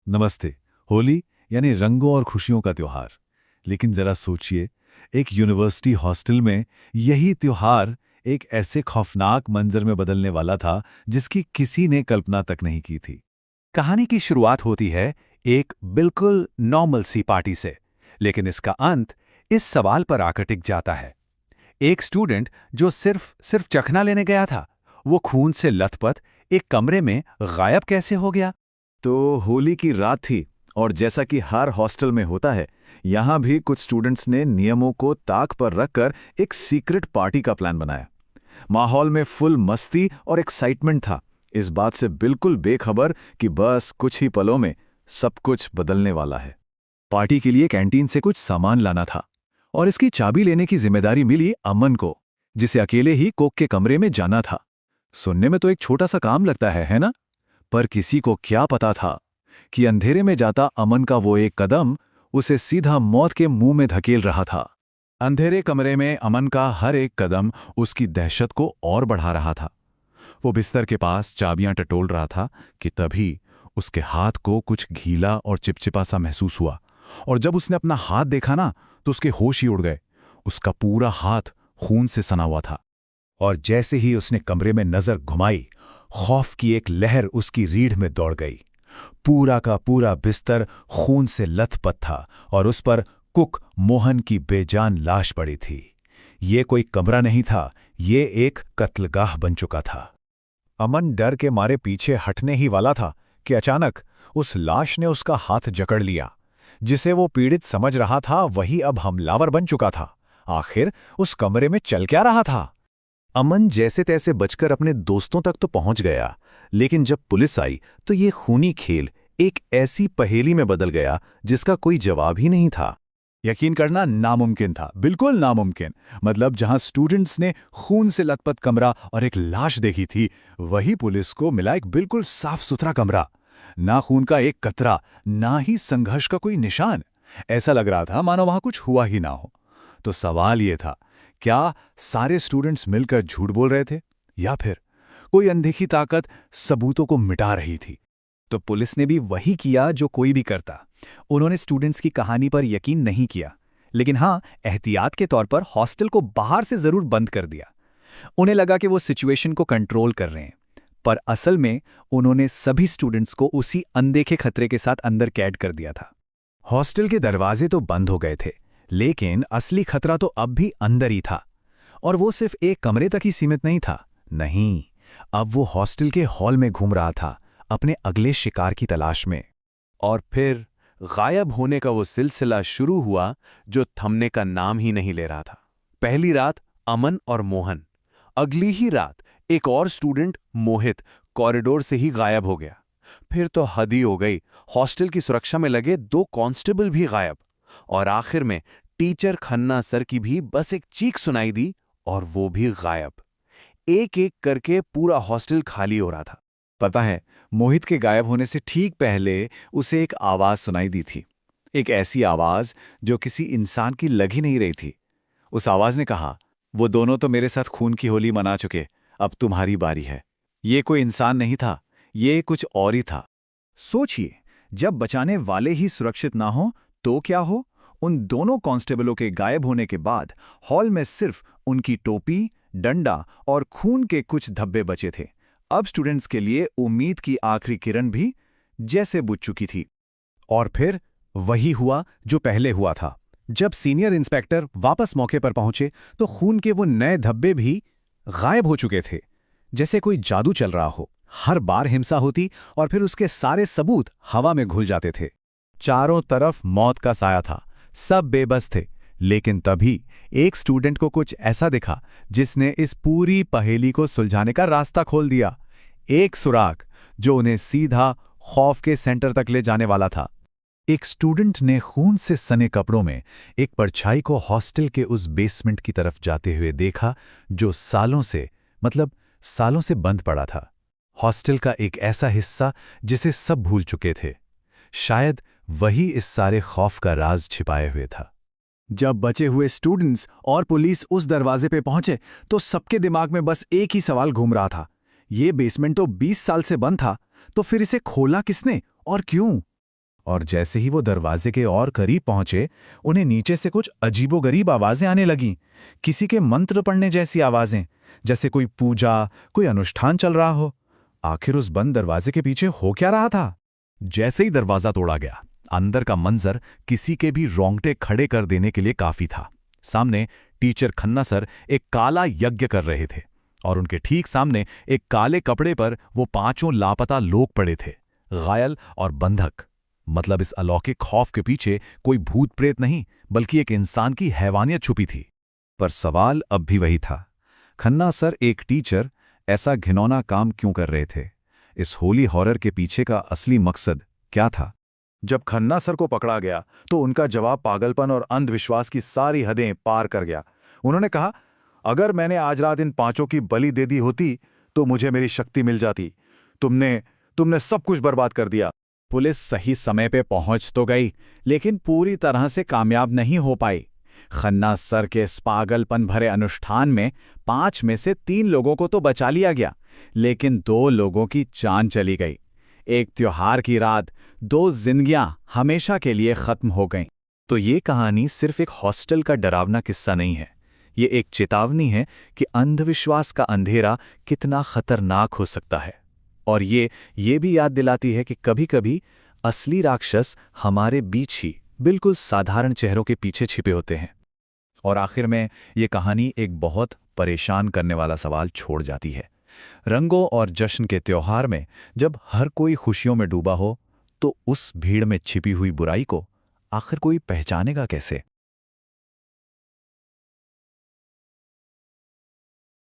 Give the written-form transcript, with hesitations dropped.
नमस्ते। होली यानी रंगों और खुशियों का त्योहार। लेकिन जरा सोचिए, एक यूनिवर्सिटी हॉस्टल में यही त्योहार एक ऐसे खौफनाक मंजर में बदलने वाला था जिसकी किसी ने कल्पना तक नहीं की थी। कहानी की शुरुआत होती है एक बिल्कुल नॉर्मल सी पार्टी से, लेकिन इसका अंत इस सवाल पर आकर टिक जाता है। एक स्टूडेंट जो सिर्फ चखना लेने गया था, वो खून से लथपथ एक कमरे में गायब कैसे हो गया? तो होली की रात थी और जैसा कि हर हॉस्टल में होता है, यहाँ भी कुछ स्टूडेंट्स ने नियमों को ताक पर रखकर एक सीक्रेट पार्टी का प्लान बनाया। माहौल में फुल मस्ती और एक्साइटमेंट था, इस बात से बिल्कुल बेखबर कि बस कुछ ही पलों में सब कुछ बदलने वाला है। पार्टी के लिए कैंटीन से कुछ सामान लाना था और इसकी चाबी लेने की जिम्मेदारी मिली अमन को, जिसे अकेले ही कोक के कमरे में जाना था। सुनने में तो एक छोटा सा काम लगता है ना? पर किसी को क्या पता था कि अंधेरे में जाता अमन का वो एक कदम उसे सीधा मौत के मुंह में धकेल रहा था। अंधेरे कमरे में अमन का हर एक कदम उसकी दहशत को और बढ़ा रहा था। वो बिस्तर के पास चाबियां टटोल रहा था कि तभी उसके हाथ को कुछ गीला और चिपचिपा सा महसूस हुआ, और जब उसने अपना हाथ देखा ना, तो उसके होश ही उड़ गए। उसका पूरा हाथ खून से सना हुआ था। और जैसे ही उसने कमरे में नजर घुमाई, खौफ की एक लहर उसकी रीढ़ में दौड़ गई। पूरा का पूरा बिस्तर खून से लथपथ था और उस पर कुक मोहन की बेजान लाश पड़ी थी। ये कोई कमरा नहीं था, ये एक कत्लगाह बन चुका था। अमन डर के मारे पीछे हटने ही वाला था कि अचानक उस लाश ने उसका हाथ जकड़ लिया। जिसे वो पीड़ित समझ रहा था, वही अब हमलावर बन चुका था। आखिर उस कमरे में चल क्या रहा था? अमन जैसे तैसे बचकर अपने दोस्तों तक तो पहुंच गया, लेकिन जब पुलिस आई तो ये खूनी खेल एक ऐसी पहेली में बदल गया जिसका कोई जवाब ही नहीं था। यकीन करना नामुमकिन था, बिल्कुल नामुमकिन। मतलब जहां स्टूडेंट्स ने खून से लथपथ कमरा और एक लाश देखी थी, वही पुलिस को मिला एक बिल्कुल साफ सुथरा कमरा। ना खून का एक कतरा, ना ही संघर्ष का कोई निशान। ऐसा लग रहा था मानो वहां कुछ हुआ ही ना हो। तो सवाल ये था, क्या सारे स्टूडेंट्स मिलकर झूठ बोल रहे थे, या फिर कोई अनदेखी ताकत सबूतों को मिटा रही थी? तो पुलिस ने भी वही किया जो कोई भी करता। उन्होंने स्टूडेंट्स की कहानी पर यकीन नहीं किया, लेकिन हाँ, एहतियात के तौर पर हॉस्टल को बाहर से जरूर बंद कर दिया। उन्हें लगा कि वो सिचुएशन को कंट्रोल कर रहे हैं, पर असल में उन्होंने सभी स्टूडेंट्स को उसी अनदेखे खतरे के साथ अंदर कैद कर दिया था। हॉस्टल के दरवाजे तो बंद हो गए थे, लेकिन असली खतरा तो अब भी अंदर ही था। और वो सिर्फ एक कमरे तक ही सीमित नहीं था। नहीं, अब वो हॉस्टल के हॉल में घूम रहा था, अपने अगले शिकार की तलाश में। और फिर गायब होने का वो सिलसिला शुरू हुआ जो थमने का नाम ही नहीं ले रहा था। पहली रात अमन और मोहन, अगली ही रात एक और स्टूडेंट मोहित कॉरिडोर से ही गायब हो गया। फिर तो हद ही हो गई, हॉस्टल की सुरक्षा में लगे 2 कांस्टेबल भी गायब। और आखिर में टीचर खन्ना सर की भी बस एक चीख सुनाई दी और वो भी गायब। एक एक करके पूरा हॉस्टल खाली हो रहा था। पता है, मोहित के गायब होने से ठीक पहले उसे एक आवाज सुनाई दी थी। एक ऐसी आवाज जो किसी इंसान की लग ही नहीं रही थी। उस आवाज ने कहा, वो दोनों तो मेरे साथ खून की होली मना चुके, अब तुम्हारी बारी है। ये कोई इंसान नहीं था, ये कुछ और ही था। सोचिए, जब बचाने वाले ही सुरक्षित ना हो तो क्या हो? उन दोनों कांस्टेबलों के गायब होने के बाद हॉल में सिर्फ उनकी टोपी, डंडा और खून के कुछ धब्बे बचे थे। अब स्टूडेंट्स के लिए उम्मीद की आखिरी किरण भी जैसे बुझ चुकी थी। और फिर वही हुआ जो पहले हुआ था। जब सीनियर इंस्पेक्टर वापस मौके पर पहुंचे तो खून के वो नए धब्बे भी गायब हो चुके थे। जैसे कोई जादू चल रहा हो। हर बार हिंसा होती और फिर उसके सारे सबूत हवा में घुल जाते थे। चारों तरफ मौत का साया था, सब बेबस थे। लेकिन तभी एक स्टूडेंट को कुछ ऐसा दिखा जिसने इस पूरी पहेली को सुलझाने का रास्ता खोल दिया। एक सुराग जो उन्हें सीधा खौफ के सेंटर तक ले जाने वाला था। एक स्टूडेंट ने खून से सने कपड़ों में एक परछाई को हॉस्टल के उस बेसमेंट की तरफ जाते हुए देखा जो सालों से बंद पड़ा था। हॉस्टल का एक ऐसा हिस्सा जिसे सब भूल चुके थे। शायद वही इस सारे खौफ का राज छिपाए हुए था। जब बचे हुए स्टूडेंट्स और पुलिस उस दरवाजे पे पहुंचे तो सबके दिमाग में बस एक ही सवाल घूम रहा था। ये बेसमेंट तो 20 साल से बंद था, तो फिर इसे खोला किसने और क्यों? और जैसे ही वो दरवाजे के और करीब पहुंचे, उन्हें नीचे से कुछ अजीबोगरीब आवाजें आने लगीं। किसी के मंत्र पढ़ने जैसी आवाजें, जैसे कोई पूजा, कोई अनुष्ठान चल रहा हो। आखिर उस बंद दरवाजे के पीछे हो क्या रहा था? जैसे ही दरवाजा तोड़ा गया, अंदर का मंजर किसी के भी रोंगटे खड़े कर देने के लिए काफी था। सामने टीचर खन्ना सर एक काला यज्ञ कर रहे थे और उनके ठीक सामने एक काले कपड़े पर वो 5 लापता लोग पड़े थे, घायल और बंधक। मतलब इस अलौकिक खौफ के पीछे कोई भूत प्रेत नहीं, बल्कि एक इंसान की हैवानियत छुपी थी। पर सवाल अब भी वही था, खन्ना सर एक टीचर ऐसा घिनौना काम क्यों कर रहे थे? इस होली हॉरर के पीछे का असली मकसद क्या था? जब खन्ना सर को पकड़ा गया तो उनका जवाब पागलपन और अंधविश्वास की सारी हदें पार कर गया। उन्होंने कहा, अगर मैंने आज रात इन 5 की बलि दे दी होती तो मुझे मेरी शक्ति मिल जाती। तुमने सब कुछ बर्बाद कर दिया। पुलिस सही समय पे पहुंच तो गई, लेकिन पूरी तरह से कामयाब नहीं हो पाई। खन्ना सर के इस पागलपन भरे अनुष्ठान में 5 में से 3 लोगों को तो बचा लिया गया, लेकिन 2 लोगों की जान चली गई। एक त्योहार की रात 2 जिंदगियां हमेशा के लिए खत्म हो गईं। तो ये कहानी सिर्फ एक हॉस्टल का डरावना किस्सा नहीं है। ये एक चेतावनी है कि अंधविश्वास का अंधेरा कितना खतरनाक हो सकता है। और ये भी याद दिलाती है कि कभी-कभी असली राक्षस हमारे बीच ही बिल्कुल साधारण चेहरों के पीछे छिपे होते हैं। और आखिर में ये कहानी एक बहुत परेशान करने वाला सवाल छोड़ जाती है। रंगों और जश्न के त्योहार में जब हर कोई खुशियों में डूबा हो, तो उस भीड़ में छिपी हुई बुराई को आखिर कोई पहचानेगा कैसे?